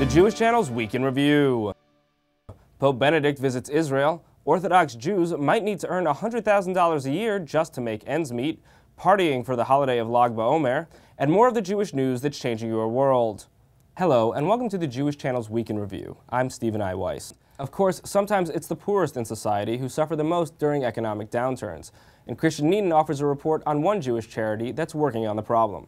The Jewish Channel's Week in Review. Pope Benedict visits Israel. Orthodox Jews might need to earn $100,000 a year just to make ends meet. Partying for the holiday of Lag BaOmer. And more of the Jewish news that's changing your world. Hello, and welcome to the Jewish Channel's Week in Review. I'm Stephen I. Weiss. Of course, sometimes it's the poorest in society who suffer the most during economic downturns. And Christian Needon offers a report on one Jewish charity that's working on the problem.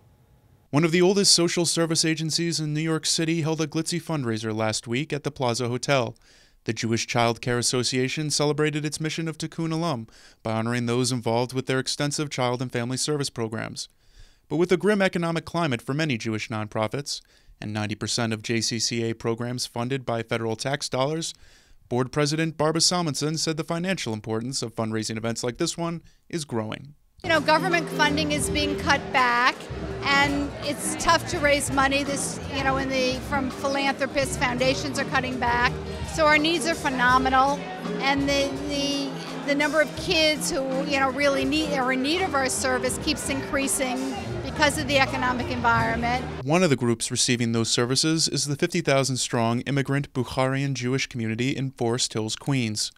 One of the oldest social service agencies in New York City held a glitzy fundraiser last week at the Plaza Hotel. The Jewish Child Care Association celebrated its mission of Tikkun Olam by honoring those involved with their extensive child and family service programs. But with the grim economic climate for many Jewish nonprofits, and 90% of JCCA programs funded by federal tax dollars, Board President Barbara Salmonson said the financial importance of fundraising events like this one is growing. You know, government funding is being cut back, and it's tough to raise money. From philanthropists, foundations are cutting back. So our needs are phenomenal, and the number of kids who really are in need of our service keeps increasing because of the economic environment. One of the groups receiving those services is the 50,000-strong immigrant Bukharian Jewish community in Forest Hills, Queens.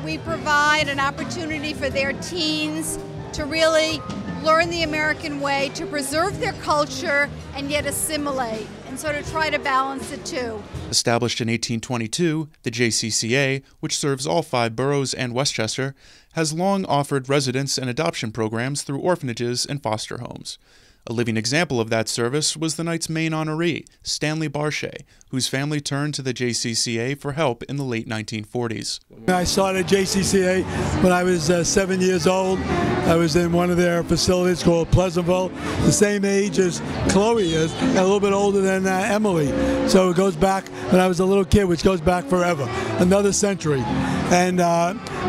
We provide an opportunity for their teens to really learn the American way, to preserve their culture and yet assimilate, and sort of try to balance the two. Established in 1822, the JCCA, which serves all 5 boroughs and Westchester, has long offered residence and adoption programs through orphanages and foster homes. A living example of that service was the night's main honoree, Stanley Barshay, whose family turned to the JCCA for help in the late 1940s. I started JCCA when I was 7 years old. I was in one of their facilities called Pleasantville, the same age as Chloe is, and a little bit older than Emily. So it goes back when I was a little kid, which goes back forever, another century. And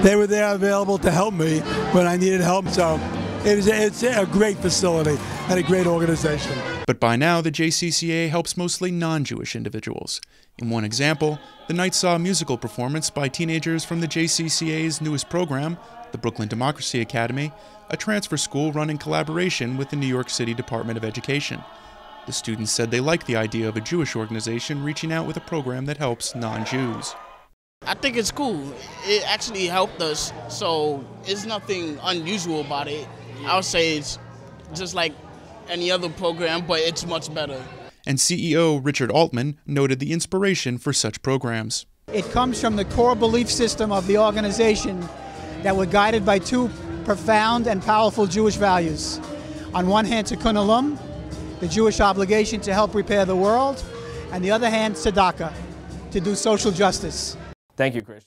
they were there available to help me when I needed help. So it's a great facility and a great organization. But by now, the JCCA helps mostly non-Jewish individuals. In one example, the night saw a musical performance by teenagers from the JCCA's newest program, the Brooklyn Democracy Academy, a transfer school run in collaboration with the New York City Department of Education. The students said they liked the idea of a Jewish organization reaching out with a program that helps non-Jews. I think it's cool. It actually helped us, so there's nothing unusual about it. I would say it's just like any other program, but it's much better. And CEO Richard Altman noted the inspiration for such programs. It comes from the core belief system of the organization that we're guided by 2 profound and powerful Jewish values. On one hand, Tikkun Olam, the Jewish obligation to help repair the world, and the other hand, tzedakah, to do social justice. Thank you, Chris.